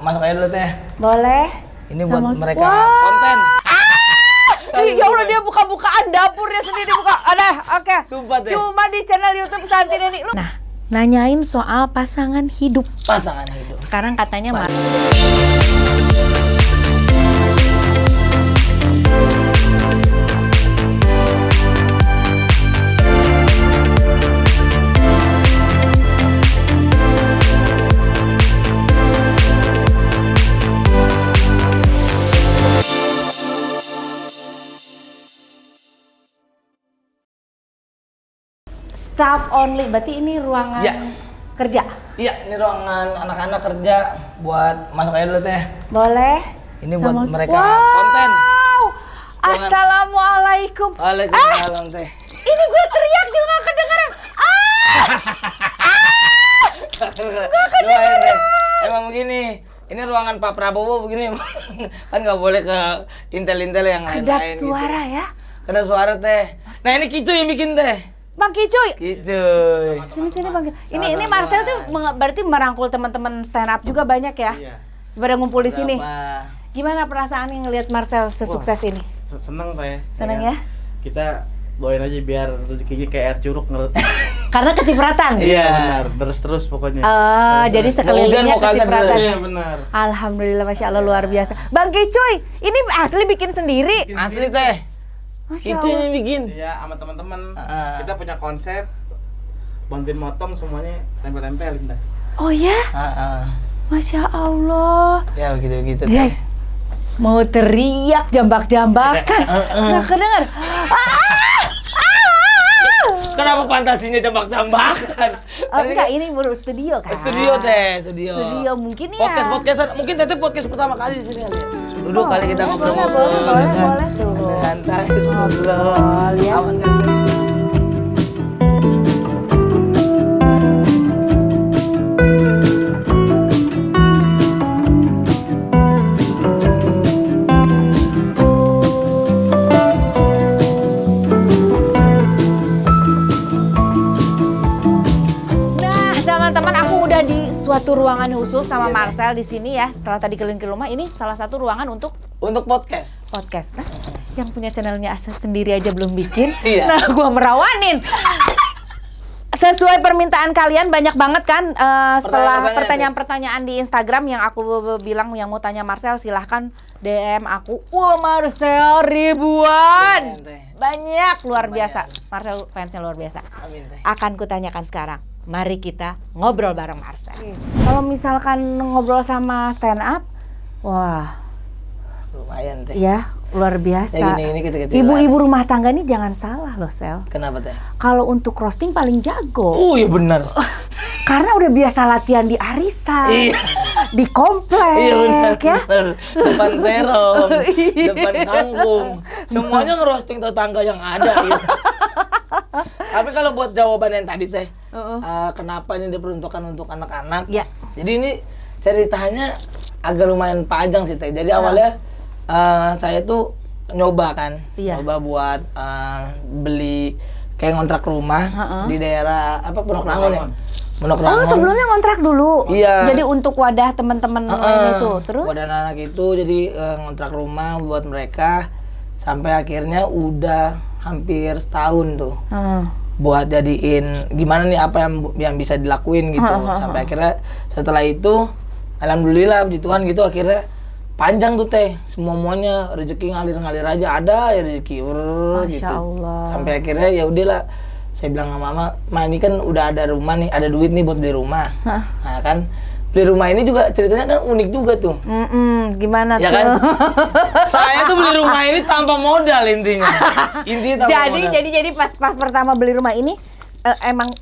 masuk aja dulu teh. Boleh. Ini buat mereka konten. Ya Allah, dia buka-bukaan dapurnya sendiri buka. Ada, oke. Sumpah teh. Cuma di channel YouTube Santi Neni. Nah, nanyain soal pasangan hidup. Pasangan hidup. Sekarang katanya staff only, berarti ini ruangan kerja? Iya, ini ruangan anak-anak kerja buat masuk aja dulu teh. Boleh. Ini buat mereka konten. Assalamualaikum. Waalaikumsalam teh. Ini gue teriak juga gak kedengeran. Gak kedengeran. Emang begini. Ini ruangan Pak Prabowo begini. Kan nggak boleh ke intel-intel yang lain-lain. Kedap suara gitu. ya? Kedap suara teh. Nah ini Kicu yang bikin teh. Bang Kicuy. Kicuy. Sini Bang. Ini Marcel tuh berarti merangkul teman-teman stand up juga banyak ya? Iya. Pada ngumpul di sini. Gimana perasaan yang ngelihat Marcel sesukses ini? Seneng teh. Seneng ya? Kita doain aja biar rezekinya kayak air curug. Karena kecipratan? Iya benar, terus pokoknya. Jadi sekelilingnya kecipratan. Iya benar. Alhamdulillah, Masya Allah, luar biasa. Bang Kicuy, ini asli bikin sendiri? Asli teh. Itu yang bikin. Iya, sama teman-teman. Kita punya konsep bantuin motong semuanya tempel-tempelin dah. Oh ya? Masya Allah. Ya begitu-begitu. Guys, mau teriak jambak-jambakan. Nggak kedengar. Kenapa fantasinya jambak-jambakan? Enggak, ini baru studio kan? Studio teh, studio. Studio mungkin ya. Podcastan, mungkin teteh podcast pertama kali di sini kali ya. Duduk kali kita ngobrol. Boleh tuh. Santai, ngobrol. Ya. Aman kan? Suatu ruangan khusus sama Marcel di sini ya. Setelah tadi keliling rumah, ini salah satu ruangan untuk podcast. Nah, yang punya channelnya Asa sendiri aja belum bikin. Iya. Nah, gua merawanin. Sesuai permintaan kalian banyak banget kan setelah pertanyaan-pertanyaan di Instagram yang aku bilang yang mau tanya Marcel, silahkan DM aku. Wah, Marcel ribuan. Banyak, luar biasa. Marcel fansnya luar biasa. Amin, teh. Akan kutanyakan sekarang. Mari kita ngobrol bareng Marcel. Kalau misalkan ngobrol sama stand up, wah, lumayan teh. Ya, luar biasa. Ya gini kecil-kecilan. Ibu-ibu rumah tangga ini jangan salah loh, Sel. Kenapa teh? Kalau untuk roasting paling jago. Oh iya benar. Karena udah biasa latihan di arisan, di komplek, iya benar, ya. Depan terong, depan kangkung, semuanya ngerosting tetangga yang ada. Gitu. Tapi kalau buat jawaban yang tadi teh, kenapa ini diperuntukkan untuk anak-anak? Ya. Jadi ini ceritanya agak lumayan panjang sih teh. Jadi awalnya saya tuh nyoba kan, nyoba buat beli kayak ngontrak rumah di daerah Pondok Rangon ya. Pondok Rangon. Oh, sebelumnya ngontrak dulu. Iya. Jadi untuk wadah teman-teman itu, terus? Wadah anak itu jadi ngontrak rumah buat mereka sampai akhirnya udah hampir setahun tuh. Buat jadiin gimana nih apa yang bisa dilakuin gitu. Sampai akhirnya setelah itu alhamdulillah puji Tuhan gitu akhirnya panjang tuh teh, semuanya rezeki ngalir aja ada ya rezeki gitu. Allah. Sampai akhirnya ya udahlah, saya bilang sama mama, "Ma, ini kan udah ada rumah nih, ada duit nih buat beli rumah." Nah kan beli rumah ini juga ceritanya kan unik juga tuh. Gimana ya tuh? Kan? Saya tuh beli rumah ini tanpa modal intinya. Intinya tanpa modal. Jadi pas pertama beli rumah ini emang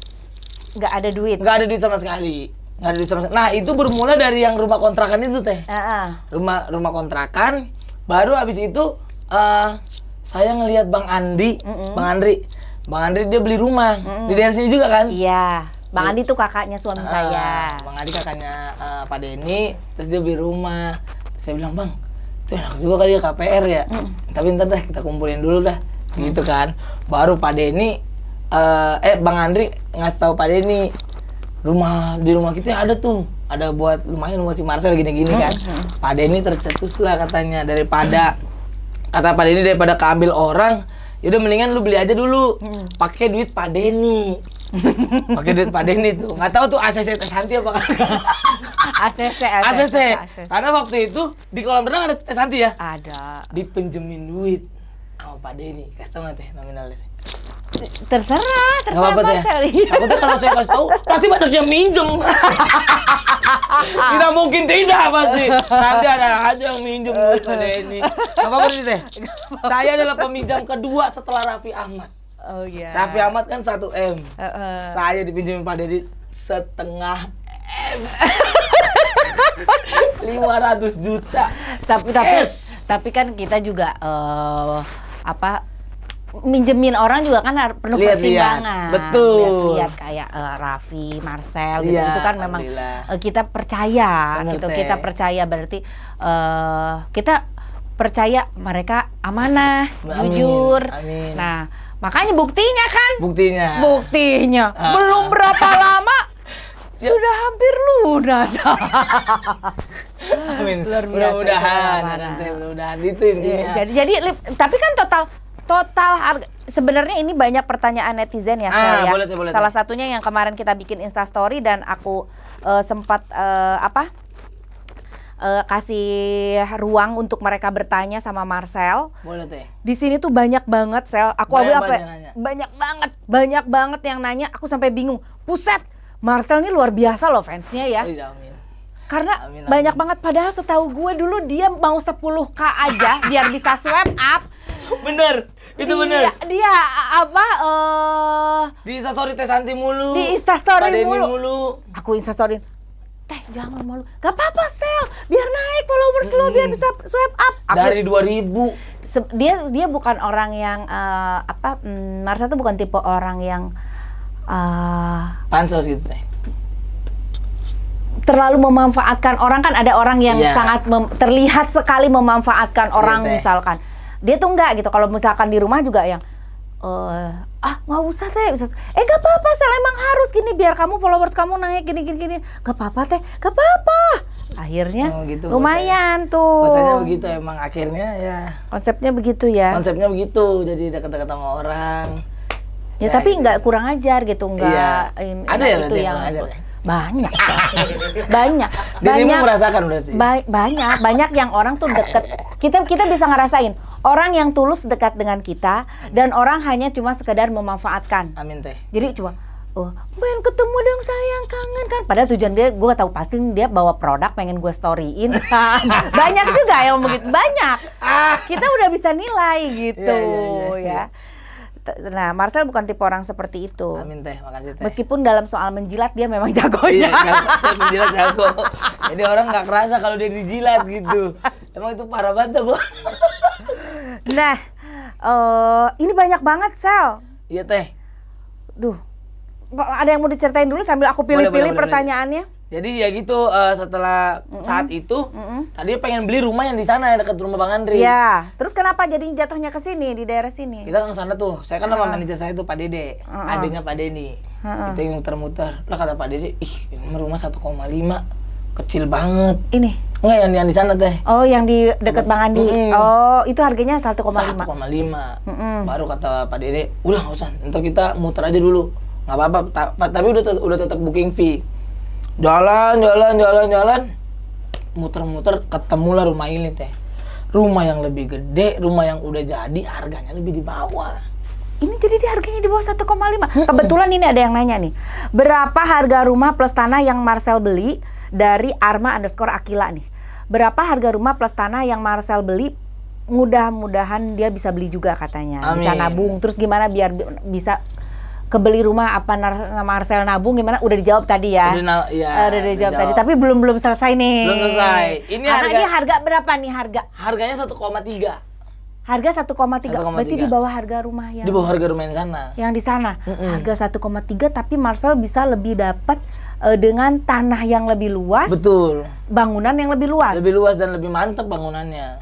nggak ada duit. Nggak ada duit sama sekali. Nah itu bermula dari yang rumah kontrakan itu teh. Rumah kontrakan, baru abis itu saya ngelihat Bang Andri dia beli rumah di daerah sini juga kan? Iya. Bang Andi tuh kakaknya suami saya. Bang Andi kakaknya Pak Denny, terus dia beli rumah. Terus saya bilang, "Bang, itu enak juga kali ya KPR ya. Tapi ntar dah kita kumpulin dulu dah." Gitu kan. Baru Pak Denny Bang Andri ngasih tahu Pak Denny, di rumah kita ada tuh ada buat lumayan buat si Marcel gini-gini kan. Pak Denny tercetus lah katanya, kata Pak Denny daripada keambil orang, yaudah mendingan lu beli aja dulu. Pakai duit Pak Denny. Pakai duit Pak Denny tuh. Nggak tahu tuh ACC Teh Santi apa kagak. ACC. Karena waktu itu di kolam renang ada Teh Santi ya? Ada. Dipinjemin duit sama Pak Denny. Kasih tau nggak Teh nominalnya? Terserah Nggak apa-apa Teh. Marcel. Aku tuh kalau saya kasih tahu pasti banyak yang minjem. Tidak mungkin tidak pasti. Nanti ada aja yang minjem duit Pak Denny. Nggak apa-apa sih Teh. Saya adalah peminjam kedua setelah Raffi Ahmad. Oh iya. Raffi Ahmad kan 1 M. Saya dipinjemin Pak Denny setengah M. 500 juta. Tapi kan kita juga minjemin orang juga kan penuh pertimbangan. Betul. Lihat kayak Raffi, Marcel gitu, itu kan memang kita percaya gitu. Kita percaya berarti kita percaya mereka amanah, jujur. Amin. Nah, makanya buktinya kan? Buktinya. Belum berapa lama sudah hampir lunas. Amin. Luar biasa. Mudah-mudahan itu intinya. Jadi tapi kan total harga, sebenarnya ini banyak pertanyaan netizen ya, Sel, ya. Boleh. Salah satunya yang kemarin kita bikin Insta Story dan aku sempat kasih ruang untuk mereka bertanya sama Marcel. Boleh Teh. Di sini tuh banyak banget, Sel. Banyak banget yang nanya. Aku sampai bingung. Puset, Marcel ini luar biasa loh fansnya ya. Amin. Karena banyak banget, padahal setahu gue dulu dia mau 10K aja biar bisa swipe up. Bener, itu bener. Dia di Instastory Teh Santi mulu. Di Instastory Pak Denny mulu. Aku Instastory. Teh jangan malu. Gak apa-apa Sel, biar naik followers lo, biar bisa swipe up. Dari 2000. Dia bukan orang yang Marcel tuh bukan tipe orang yang pansos gitu Teh. Terlalu memanfaatkan orang, kan ada orang yang sangat terlihat sekali memanfaatkan orang misalkan. Dia tuh enggak gitu. Kalau misalkan di rumah juga yang nggak usah Teh. Gak apa-apa Sel, emang harus gini biar kamu followers kamu naik gini. Gak apa-apa Teh, gak apa-apa. Akhirnya gitu, lumayan tuh. Bacanya begitu emang akhirnya ya. Konsepnya begitu ya. Konsepnya begitu, jadi dekat-dekat sama orang. Ya tapi nggak kurang ajar gitu, nggak. Ada ya itu berarti yang kurang ajar ya? banyak. Dirimu merasakan berarti? Banyak yang orang tuh deket. Kita bisa ngerasain orang yang tulus dekat dengan kita dan orang hanya cuma sekedar memanfaatkan. Amin Teh. Jadi cuma pengen ketemu dong sayang, kangen kan. Padahal tujuan dia, gue tahu pasti dia bawa produk pengen gue storyin. Banyak juga yang begitu, banyak. Kita udah bisa nilai gitu ya. Nah, Marcel bukan tipe orang seperti itu. Amin Teh, makasih Teh. Meskipun dalam soal menjilat dia memang jagonya. Saya menjilat jago. Jadi orang nggak kerasa kalau dia dijilat gitu. Emang itu parah banget gua. Nah, ini banyak banget Sel. Iya Teh. Duh, ada yang mau diceritain dulu sambil aku pilih-pilih pertanyaannya? Jadi ya gitu, setelah saat itu, tadi pengen beli rumah yang di sana, yang dekat rumah Bang Andri. Iya. Terus kenapa jadi jatuhnya ke sini, di daerah sini? Kita ke sana tuh. Saya kan sama manajer saya tuh Pak Dede, adiknya Pak Denny. Kita yang muter-muter. Lah kata Pak Dede, ini rumah 1,5, kecil banget. Ini? Enggak, yang di sana Teh. Oh, yang di dekat Bang Andi. Oh, itu harganya 1,5. 1,5. Baru kata Pak Dede, udah nggak usah, ntar kita muter aja dulu. Nggak apa-apa, tapi udah tetap booking fee. Jalan, muter-muter, ketemulah rumah ini Teh. Rumah yang lebih gede, rumah yang udah jadi, harganya lebih di bawah. Ini jadi harganya di bawah 1,5. Kebetulan ini ada yang nanya nih. Berapa harga rumah plus tanah yang Marcel beli dari Arma_Akila nih? Berapa harga rumah plus tanah yang Marcel beli? Mudah-mudahan dia bisa beli juga katanya. Amin. Bisa nabung. Terus gimana biar bisa kebeli rumah, apa Marcel nabung gimana? Udah dijawab tadi ya. Udah dijawab tadi, tapi belum selesai nih. Belum selesai. Ini harga berapa nih harga? Harganya 1,3. Harga 1,3. Berarti di bawah harga rumah yang. Di bawah harga rumah yang sana. Yang di sana. Harga 1,3 tapi Marcel bisa lebih dapat dengan tanah yang lebih luas. Betul. Bangunan yang lebih luas. Lebih luas dan lebih mantap bangunannya.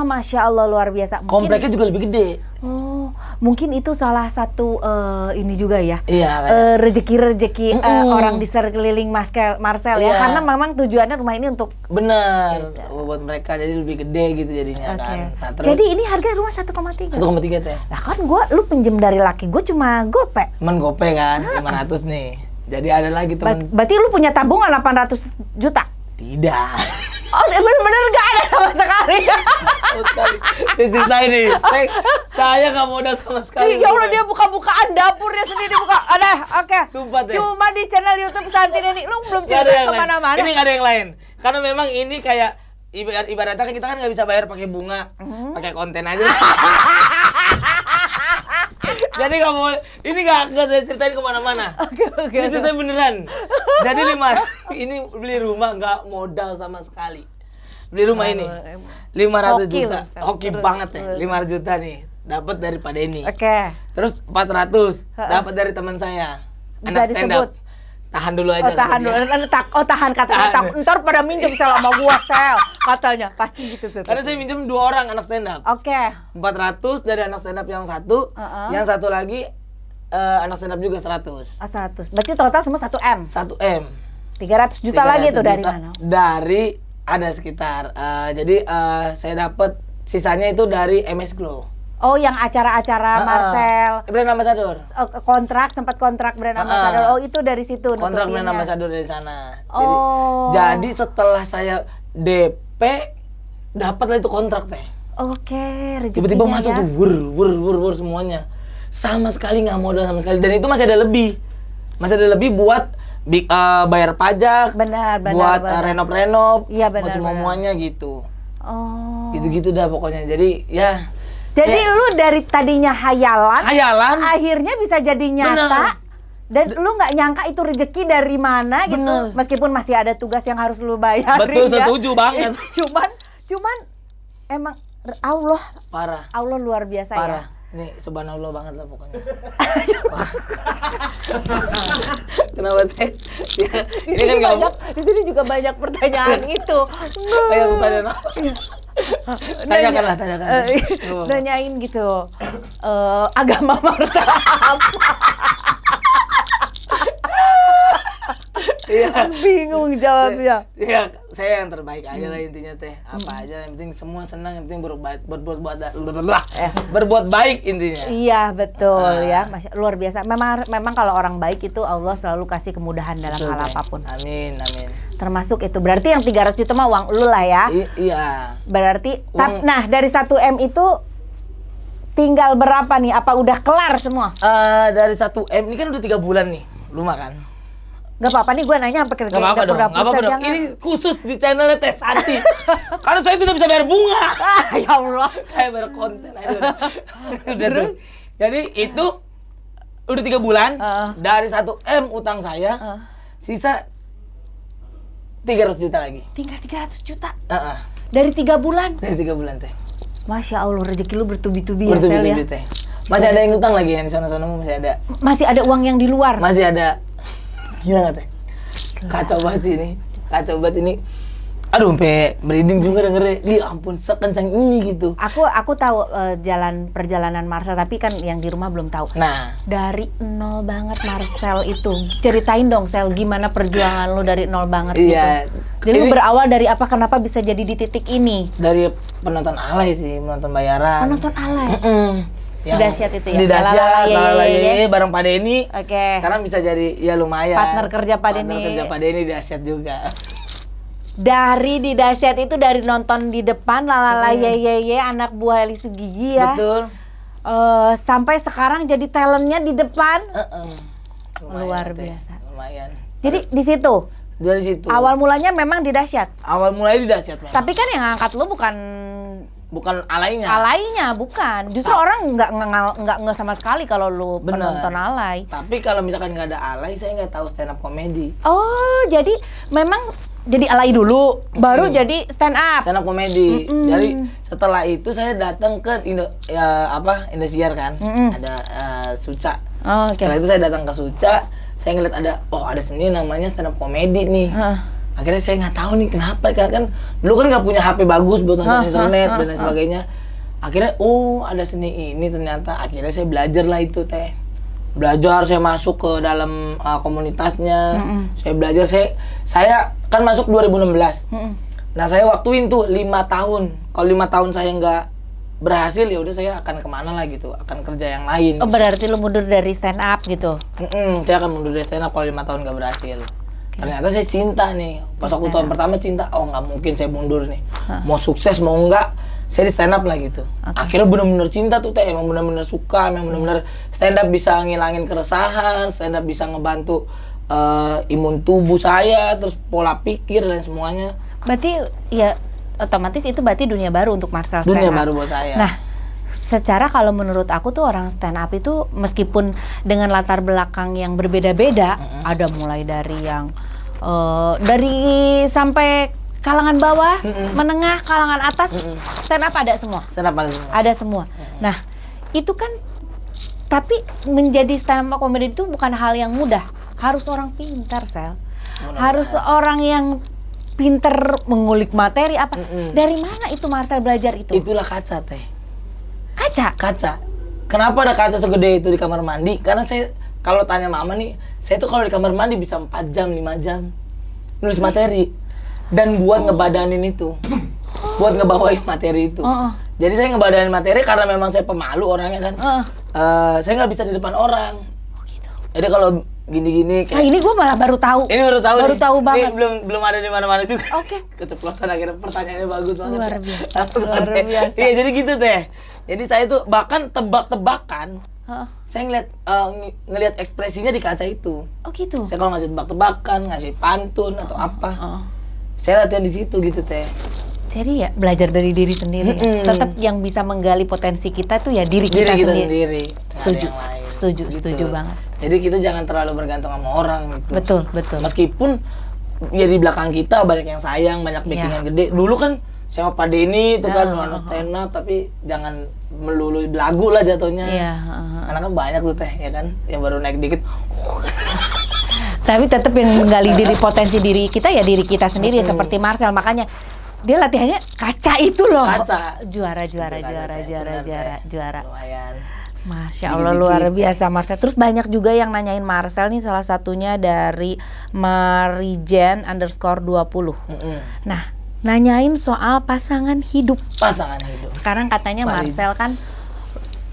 Masya Allah luar biasa. Kompleknya juga lebih gede. Oh, mungkin itu salah satu ini juga ya. Iya. Rezeki-rezeki orang di sekeliling Marcel ya. Karena memang tujuannya rumah ini untuk bener buat mereka, jadi lebih gede gitu jadinya kan. Nah, terus, jadi ini harga rumah 1,3. 1,3 teh. Lah kan lu pinjem dari laki gue cuma gope. Temen gope kan 500 nih. Jadi ada lagi temen. Berarti lu punya tabungan 800 juta? Tidak. Oh, bener-bener gak ada sama sekali. Sama sekali. Saya ceritain nih. Saya nggak modal sama sekali. Ya Allah, dia buka-bukaan dapurnya sendiri buka. Oke. Sumpah deh. Cuma di channel YouTube Santi Neni. Lu belum Nggak ada cerita yang kemana-mana. Ini nggak ada yang lain. Karena memang ini kayak ibaratnya kan kita kan nggak bisa bayar pakai bunga, pakai konten aja. Jadi nggak boleh. Ini nggak saya ceritain kemana-mana. Oke. Ini ceritain beneran. Jadi ini beli rumah nggak modal sama sekali. Beli rumah ini 500 juta. Hoki banget ya. 500 juta nih. Dapat dari Pak Denny. Oke. Terus 400 dapat dari teman saya. Bisa Anak stand up. disebut. Tahan dulu aja. Tahan dulu. Tahan katanya. Ntar pada minjem sel sama gua sel katanya. Pasti gitu tuh. Karena saya minjem 2 orang anak stand up. Oke. 400 dari anak stand up yang satu, yang satu lagi anak stand up juga 100. 100. Berarti total semua 1M. 1M. 300 juta lagi tuh dari mana? Dari ada sekitar. Jadi saya dapat sisanya itu dari MS Glow. Oh, yang acara-acara Marcel. Brand ambassador. Sempat kontrak brand ambassador. Oh, itu dari situ kontrak brand ambassador dari sana. Oh. Jadi setelah saya DP dapatlah itu kontrak teh. Oke, rezekinya tiba-tiba masuk ya. tuh wur semuanya. Sama sekali nggak modal sama sekali, dan itu masih ada lebih. Masih ada lebih buat bayar pajak. Benar. Buat renov. Iya, benar. Buat semuanya gitu. Oh. Gitu-gitu dah pokoknya. Jadi ya. Jadi lu dari tadinya hayalan, akhirnya bisa jadi nyata. Bener. Dan lu nggak nyangka itu rezeki dari mana gitu. Bener. Meskipun masih ada tugas yang harus lu bayarin. Betul, ya. setuju banget. Cuman emang Allah parah. Allah luar biasa parah. ya. Ini subhanallah banget lah pokoknya. Kenapa sih? Ya, ini kan banyak, di sini juga banyak pertanyaan itu. Kayak pertanyaan apa? Tanyakan. Nanyain gitu. Agama Marcel apa? Iya. Bingung jawabnya. Iya, saya yang terbaik aja lah intinya teh. Apa aja yang penting semua senang, yang penting berbuat baik intinya. Iya, betul ya. Luar biasa. Memang kalau orang baik itu Allah selalu kasih kemudahan dalam hal apapun. Amin. Termasuk itu. Berarti yang 300 juta mah uang lu lah ya. Iya. Berarti nah dari 1M itu tinggal berapa nih? Apa udah kelar semua? Dari 1M ini kan udah 3 bulan nih. Rumah kan. Gak apa-apa nih gue nanya sampai kerja. Gak apa-apa dong. Ini khusus di channelnya Teh Santi. Karena saya tidak bisa bayar bunga. Ya Allah. Saya bayar konten aja udah tuh. Jadi itu udah 3 bulan. Dari 1M utang saya. Sisa 300 juta lagi. Tinggal 300 juta? Dari 3 bulan? Dari 3 bulan teh. Masya Allah, rezeki lu bertubi-tubi ya, Sel ya? Teh. Masih ada yang utang lagi yang di sana-sana masih ada. Masih ada uang yang di luar? Masih ada. Gila nggak teh? Kacau banget sih ini. Kacau banget ini. Aduh, sampai merinding juga dengernya. Ya ampun, sekencang ini gitu. Aku tahu perjalanan Marcel, tapi kan yang di rumah belum tahu. Nah, dari nol banget Marcel itu. Ceritain dong, Sel, gimana perjuangan lu dari nol banget iya, gitu. Jadi lu berawal dari apa? Kenapa bisa jadi di titik ini? Dari penonton alay sih, penonton bayaran. Penonton alay? Di Dahsyat itu ya? Di Dahsyat, bareng Pak Denny. Oke. Sekarang bisa jadi ya lumayan. Partner kerja Pak Denny. Partner kerja Pak Denny Dahsyat juga. Dari di Dahsyat itu dari nonton di depan ye anak buah Eli Sugigi ya. Betul. Sampai sekarang jadi talentnya di depan. Luar teh. biasa. Lumayan. Jadi di situ. Dari situ. Awal mulanya memang di Dahsyat. Awal mulai di Dahsyat memang. Tapi kan yang angkat lu bukan alaynya. Alaynya bukan. Justru orang nggak sama sekali kalau lu penonton alay. Tapi kalau misalkan nggak ada alay, saya nggak tahu stand up comedy. Oh, jadi memang jadi alay dulu, baru jadi stand up. Stand up comedy. Jadi setelah itu saya datang ke Indosiar kan. Ada Suca. Oh, okay. Setelah itu saya datang ke Suca, saya ngeliat ada seni namanya stand up comedy nih. Akhirnya saya nggak tahu nih kenapa, karena kan dulu kan nggak punya HP bagus buat nonton internet dan lain sebagainya. Akhirnya ada seni ini ternyata. Akhirnya saya belajar lah itu teh. Belajar, saya masuk ke dalam komunitasnya. Saya belajar, saya kan masuk 2016. Nah saya waktuin tuh 5 tahun. Kalau 5 tahun saya nggak berhasil, ya udah saya akan kemana lah gitu, akan kerja yang lain. Oh berarti lu mundur dari stand up gitu? Saya akan mundur dari stand up kalau 5 tahun nggak berhasil. Ternyata saya cinta nih. Pas waktu tahun pertama cinta, nggak mungkin saya mundur nih. Mau sukses mau enggak, saya di stand up lah gitu. Akhirnya benar-benar cinta tuh teh, emang benar-benar suka, emang benar-benar stand up bisa ngilangin keresahan, stand up bisa ngebantu imun tubuh saya, terus pola pikir dan semuanya. Berarti ya otomatis itu berarti dunia baru untuk Marcel stand up. Dunia baru buat saya. Nah, secara kalau menurut aku tuh orang stand up itu meskipun dengan latar belakang yang berbeda-beda, ada mulai dari yang dari sampai kalangan bawah, menengah, kalangan atas, stand up ada semua. Stand up ada semua. Ada semua. Nah, itu kan tapi menjadi stand up comedy itu bukan hal yang mudah. Harus orang pintar, Sel. Harus orang yang pintar mengulik materi apa. Dari mana itu Marcel belajar itu? Itulah kaca teh. Kaca. Kenapa ada kaca segede itu di kamar mandi? Karena saya kalau tanya mama nih, saya tuh kalau di kamar mandi bisa 4 jam, 5 jam nulis materi dan buat ngebadanin itu. Buat ngebawain materi itu. Jadi saya ngebadanin materi karena memang saya pemalu orangnya kan. Saya nggak bisa di depan orang. Oh gitu. Jadi kalau gini-gini kayak ini gue malah baru tahu. Ini baru tahu. Baru tahu banget. Ini belum ada di mana-mana juga. Oke. Keceplosan akhirnya, pertanyaannya bagus banget. Luar biasa. Luar biasa. Iya, jadi gitu teh. Jadi saya tuh bahkan tebak-tebakan. Saya ngelihat ekspresinya di kaca itu. Oh gitu. Saya kalau ngasih tebak-tebakan, ngasih pantun atau apa. Saya latihan di situ gitu teh. Jadi ya belajar dari diri sendiri. Tetap yang bisa menggali potensi kita tuh ya diri kita sendiri. Setuju banget. Jadi kita jangan terlalu bergantung sama orang gitu. Betul. Meskipun ya di belakang kita banyak yang sayang, banyak backing yang gede. Dulu kan sama Pak Denny itu kan stand up, tapi jangan melulu lagu lah jatuhnya. Karena kan banyak tuh teh ya kan yang baru naik dikit. Tapi tetap yang menggali diri potensi diri kita ya diri kita sendiri seperti Marcel, makanya dia latihannya kaca itu loh. Kaca. Juara. Lumayan. Masya Allah luar biasa Marcel. Terus banyak juga yang nanyain Marcel nih, salah satunya dari Marijen _20. Nah, nanyain soal pasangan hidup. Sekarang katanya Marcel kan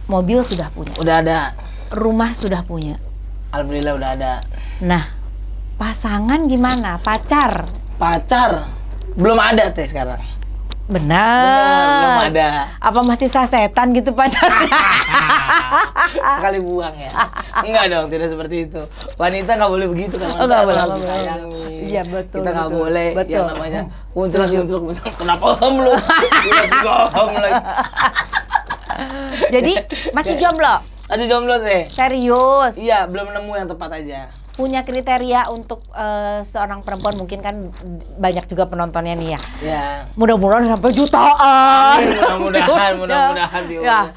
mobil sudah punya. Udah ada. Rumah sudah punya. Alhamdulillah udah ada. Nah, pasangan gimana? Pacar? Belum ada teh sekarang. Benar. Belum ada. Apa masih sasetan gitu pacarnya? Sekali buang ya. Enggak dong, tidak seperti itu. Wanita nggak boleh begitu kan. Nggak boleh. Disayangi. Iya betul. Kita nggak boleh betul. yang namanya untruk. Kenapa om lu? Tiba-tiba om lagi. Jadi masih jomblo? Masih jomblo teh. Serius? Iya, belum nemu yang tepat aja. Punya kriteria untuk seorang perempuan, mungkin kan banyak juga penontonnya nih ya. Iya. Mudah-mudahan sampai jutaan. Mudah-mudahan Ya.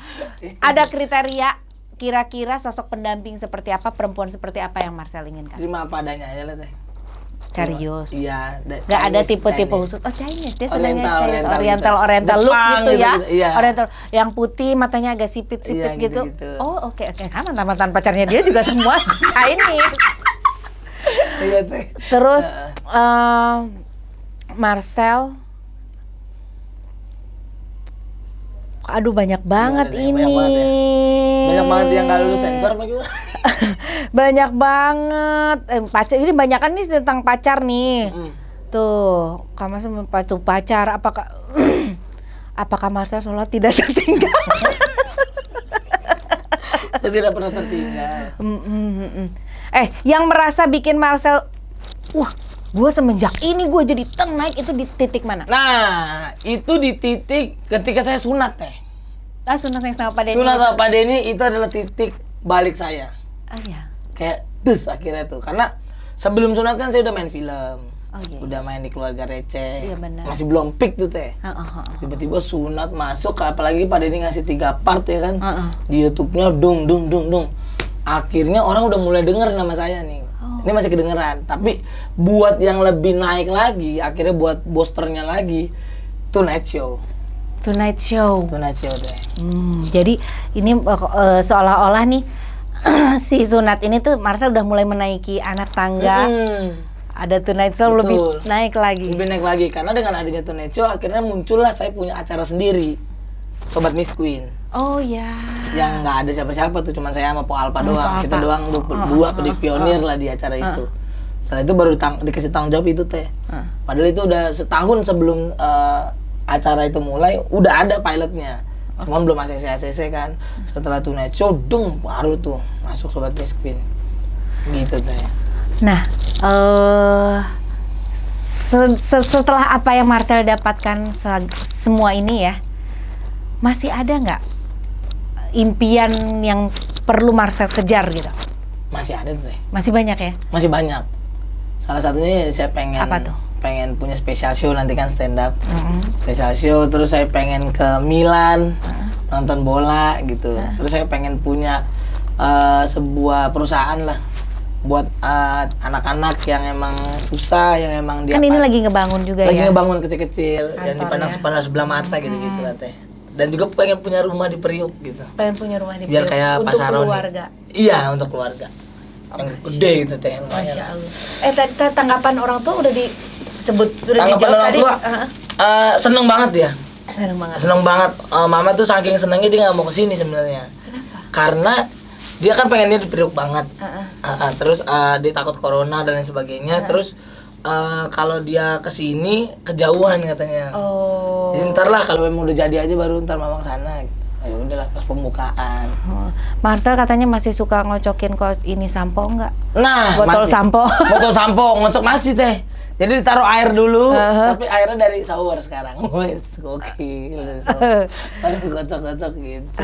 Ada kriteria kira-kira sosok pendamping seperti apa, perempuan seperti apa yang Marcel inginkan? Terima apa adanya aja lah teh. Serius? Iya. Gak ada tipe-tipe khusus. Oh Chinese, dia senangnya Chinese, Oriental look Jepang, gitu ya. Iya. Oriental, yang putih, matanya agak sipit-sipit Iya, gitu. gitu. Oh oke. Kan mantan pacarnya dia juga semua Chinese. Iya teh. Terus Marcel, aduh banyak banget ini. Banyak banget yang kalau lu sensor apa gimana? Banyak banget. Pacar ini banyakan nih tentang pacar nih. Tuh, kamu sama pacar apakah Marcel sholat tidak tertinggal? Tidak pernah tertinggal. Yang merasa bikin Marcel, gue semenjak ini gue jadi naik itu di titik mana? Nah, itu di titik ketika saya sunat teh. Sunat yang sama Pak Denny. Sunat sama Pak Denny itu adalah titik balik saya. Iya. Kayak akhirnya tuh. Karena sebelum sunat kan saya udah main film. Iya. Udah main di Keluarga Receh. Iya benar. Masih belum peak tuh teh. Tiba-tiba sunat masuk, apalagi Pak Denny ngasih 3 part ya kan. Di YouTube-nya dung. Akhirnya orang udah mulai denger nama saya nih. Ini masih kedengeran. Tapi buat yang lebih naik lagi, akhirnya buat boosternya lagi, Tonight Show. Tonight Show. Tonight Show deh. Jadi ini seolah-olah nih si sunat ini tuh Marcel udah mulai menaiki anak tangga. Ada Tonight Show. Betul. Lebih naik lagi. Lebih naik lagi karena dengan adanya Tonight Show akhirnya muncullah saya punya acara sendiri, Sobat Miss Queen. Oh ya. Yang nggak ada siapa-siapa tuh, cuma saya sama Po Alpa doang. Kita doang berdua pionir lah di acara itu. Setelah itu baru dikasih tanggung jawab itu teh. Padahal itu udah setahun sebelum acara itu mulai udah ada pilotnya. Cuman belum ACC kan. Setelah Tonight Show baru tuh masuk Sobat Miss Queen. Gitu teh. Nah, setelah apa yang Marcel dapatkan semua ini ya, masih ada nggak impian yang perlu Marcel kejar gitu? Masih ada tuh. Masih banyak ya? Masih banyak. Salah satunya saya pengen apa tuh? Pengen punya special show nanti kan stand up. Special show, terus saya pengen ke Milan nonton bola gitu. Terus saya pengen punya sebuah perusahaan lah buat anak-anak yang emang susah, yang emang dia kan ini lagi ngebangun juga lagi ya? ngebangun kecil-kecil dan dipandang Kantornya. sebelah mata gitu-gitu lah teh. Dan juga pengen punya rumah di Priuk gitu. Pengen punya rumah di Biar Priok kayak untuk Pasaroni. keluarga. Iya, untuk keluarga. Yang gede gitu teh. Masya Allah. Tanggapan orang tua udah disebut, udah Tanggapan dijawab orang tadi. tua, seneng banget ya. Seneng banget. Seneng banget. Mama tuh saking senengnya dia nggak mau kesini sebenarnya. Kenapa? Karena dia kan pengennya di Priuk banget. Terus dia takut corona dan lain sebagainya. Terus kalau dia kesini kejauhan katanya. Oh. Jadi ntar lah kalau memang udah jadi aja baru ntar mama kesana. Gitu. Ya udahlah pas pembukaan. Marcel katanya masih suka ngocokin ini sampo enggak? Nah, botol masih. sampo. Botol sampo ngocok masih teh. Jadi ditaruh air dulu, tapi airnya dari shower sekarang. Wes, gokil. Baru kocok-kocok gitu.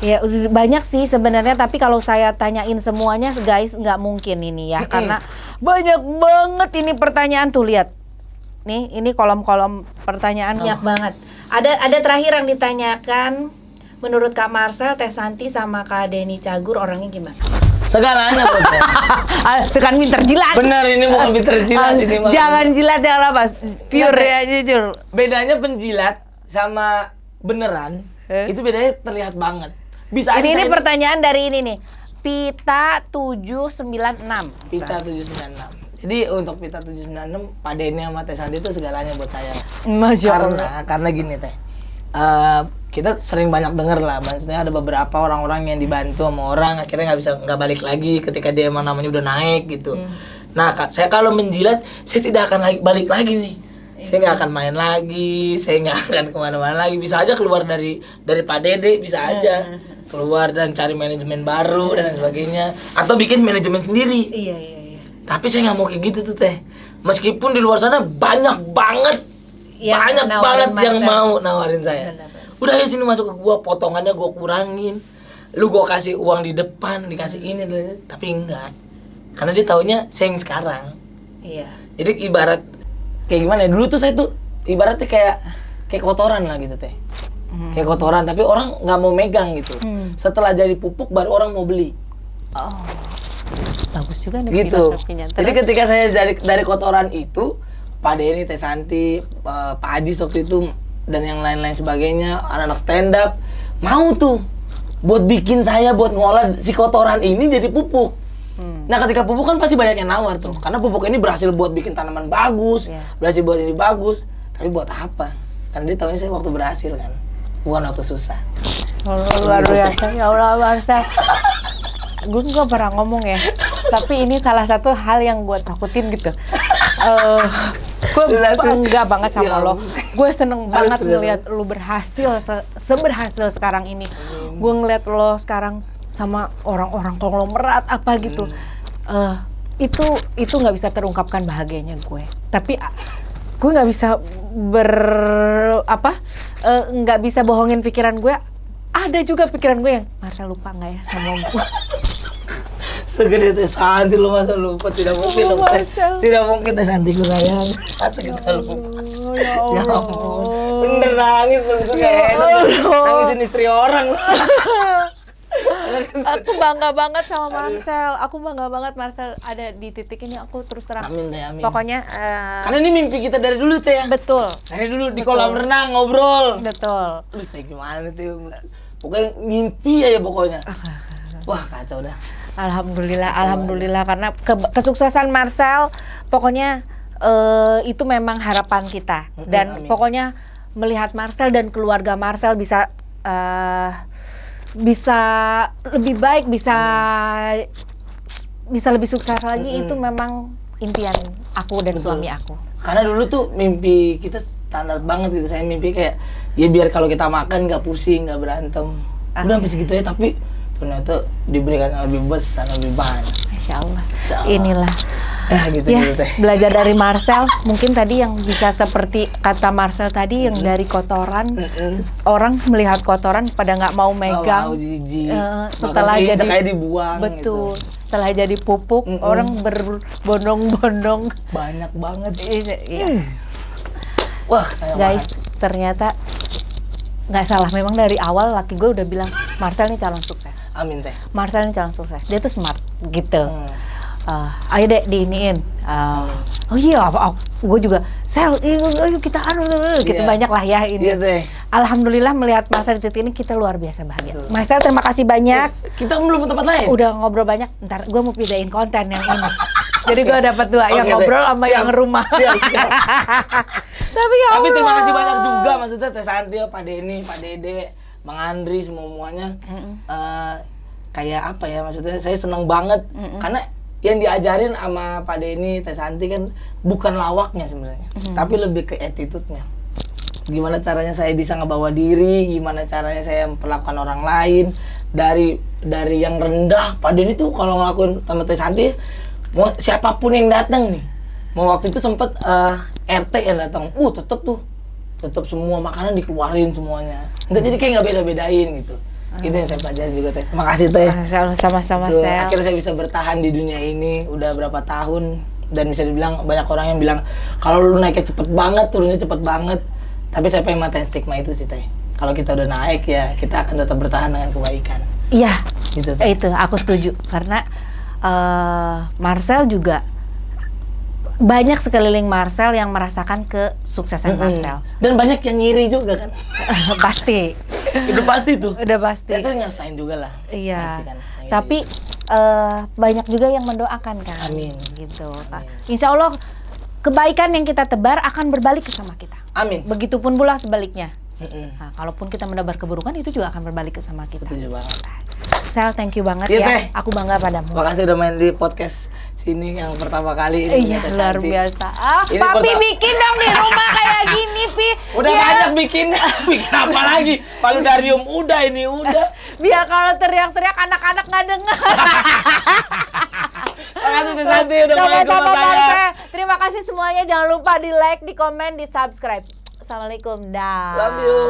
Ya udah banyak sih sebenarnya, tapi kalau saya tanyain semuanya guys nggak mungkin ini ya, karena banyak banget ini pertanyaan tuh, lihat. Nih, ini kolom-kolom pertanyaan banyak banget. Ada terakhir yang ditanyakan, menurut Kak Marcel, Teh Santi sama Kak Denny Cagur orangnya gimana? Segalanya bro. Itu kan pinter jilat. Bener, ini bukan pinter jilat ini. Jangan jilat, jangan apa, pure ya jujur. Bedanya penjilat sama beneran, itu bedanya terlihat banget. Bisa aja Ini saya- pertanyaan dari ini nih. Pita 796. Pita 796. Jadi untuk Pita 796, Pak Denny sama Teh Santi itu segalanya buat saya. Masya Allah. Karena gini teh, kita sering banyak denger lah, maksudnya ada beberapa orang-orang yang dibantu sama orang akhirnya nggak balik lagi ketika dia emang namanya udah naik gitu. Nah, saya kalau menjilat, saya tidak akan balik lagi nih. Saya nggak akan main lagi, saya nggak akan kemana-mana lagi. Bisa aja keluar dari Pak Dede, bisa aja keluar dan cari manajemen baru dan lain sebagainya, atau bikin manajemen sendiri. Iya. Tapi saya nggak mau kayak gitu tuh teh. Meskipun di luar sana banyak banget, Yang nawarin yang Marcel. mau nawarin saya. Benar. Udah ya sini masuk ke gua, potongannya gua kurangin. Lu gua kasih uang di depan, dikasih ini, tapi enggak. Karena dia taunya saya yang sekarang. Iya. Jadi ibarat kayak gimana ya? Dulu tuh saya tuh ibaratnya kayak kotoran lah gitu teh. Kayak kotoran, tapi orang nggak mau megang gitu. Setelah jadi pupuk baru orang mau beli. Oh. Bagus juga nih Gitu. filosofinya. Jadi ketika saya dari kotoran itu, Pak Denny, Teh Santi, Pak Ajis waktu itu dan yang lain-lain sebagainya, anak-anak stand up mau tuh buat bikin saya buat ngolah si kotoran ini jadi pupuk. Nah, ketika pupuk kan pasti banyak yang nawar tuh. Karena pupuk ini berhasil buat bikin tanaman bagus, berhasil buat ini bagus. Tapi buat apa? Karena dia tahunya saya waktu berhasil kan, bukan waktu susah. Luar biasa, ya Allah Marcel. Gue nggak pernah ngomong ya, tapi ini salah satu hal yang gue takutin gitu. Gue bangga banget sama lo. Gue seneng banget ngeliat lo berhasil seberhasil sekarang ini. Gue ngeliat lo sekarang sama orang-orang konglomerat apa gitu. Itu nggak bisa terungkapkan bahagianya gue. Tapi gue nggak bisa nggak bisa bohongin pikiran gue. Ada juga pikiran gue yang Marcel lupa nggak ya sama gue. Segede Teh Santi lo masa lupa, tidak mungkin lo Teh. Tidak mungkin Teh Santi ku sayang. Masa kita lupa. Ya ampun. Bener nangis tuh kayak nangisin istri orang. Aku bangga banget sama Marcel. Aku bangga banget Marcel ada di titik ini. Aku terus terang. Amin teh, amin. Pokoknya karena ini mimpi kita dari dulu teh ya. betul. Dari dulu di kolam renang ngobrol. Betul. Terus teh gimana tuh? Pokoknya mimpi aja pokoknya. Wah, kacau dah. Alhamdulillah karena kesuksesan Marcel pokoknya itu memang harapan kita dan amin. pokoknya melihat Marcel dan keluarga Marcel bisa lebih baik, bisa lebih sukses lagi itu memang impian aku dan suami aku. Karena dulu tuh mimpi kita standar banget gitu. Saya mimpi kayak ya biar kalau kita makan nggak pusing, nggak berantem. Udah sampai segitu ya, tapi ternyata diberikan yang lebih besar, lebih banyak. Masya Allah. Inilah. Ya gitu teh. Belajar dari Marcel, mungkin tadi yang bisa seperti kata Marcel tadi yang dari kotoran, orang melihat kotoran pada nggak mau megang. Jijik. Setelah jadi kayak dibuang. betul. Gitu. Setelah jadi pupuk, orang berbondong-bondong. Banyak banget. Iya. Wah, Guys, ternyata nggak salah. Memang dari awal laki gue udah bilang Marcel ini calon sukses. Amin teh. Marcel ini calon sukses. Dia tuh smart gitu. Ayo deh diiniin. Oh iya, gue juga Sel, ayo kita gitu banyak lah ya ini. Iya teh. Alhamdulillah melihat Marcel di titik ini kita luar biasa bahagia. Marcel terima kasih banyak. Kita belum ke tempat lain. Udah ngobrol banyak. Ntar gue mau pindahin konten yang ini. Jadi gue dapat dua yang ngobrol sama yang rumah. Siap. Tapi ya Tapi terima Allah. kasih banyak juga maksudnya Teh Santi, Pak Denny, Pak Dede, Bang Andri semuanya. Kayak apa ya maksudnya saya seneng banget karena yang diajarin sama Pak Denny, Teh Santi kan bukan lawaknya sebenarnya, tapi lebih ke attitude-nya. Gimana caranya saya bisa ngebawa diri, gimana caranya saya memperlakukan orang lain dari yang rendah. Pak Denny tuh kalau ngelakuin sama Teh Santi, mau siapapun yang datang nih. Mau waktu itu sempet RT yang datang, tetep semua makanan dikeluarin semuanya. Jadi kayak nggak beda-bedain gitu. Itu yang saya pelajari juga Teh. Terima kasih Teh. Sama-sama Tuh, Sel. akhirnya saya bisa bertahan di dunia ini udah berapa tahun dan bisa dibilang banyak orang yang bilang kalau lu naiknya cepet banget, turunnya cepet banget. Tapi saya pengen matain stigma itu sih Teh. Kalau kita udah naik ya kita akan tetap bertahan dengan kebaikan. Iya. Gitu Teh. Itu aku setuju karena Marcel juga banyak sekeliling Marcel yang merasakan kesuksesan Marcel. Dan banyak yang ngiri juga kan. Pasti. Itu pasti tuh. Udah pasti. Itu ngerasain juga lah. Iya. Pasti kan. Yang Tapi banyak juga yang mendoakan kan. Amin. Gitu. Amin. Insya Allah kebaikan yang kita tebar akan berbalik ke sama kita. Amin. Begitupun pula sebaliknya. Nah, kalaupun kita menebar keburukan itu juga akan berbalik ke sama kita. Setuju banget. Sel, thank you banget Iya, ya. Teh. Aku bangga padamu. Makasih udah main di podcast sini yang pertama kali ini. Iya, Teh luar Santi. biasa. Ini Papi pertama- bikin dong di rumah kayak gini, Pi. Udah Biar- banyak bikin apa lagi? Paludarium udah ini udah. Biar kalau teriak-teriak anak-anak nggak dengar. Makasih Teh Santi udah main Sama-sama, sama saya. Marcel. Terima kasih semuanya. Jangan lupa di like, di komen, di subscribe. Assalamualaikum. Dah. Love you.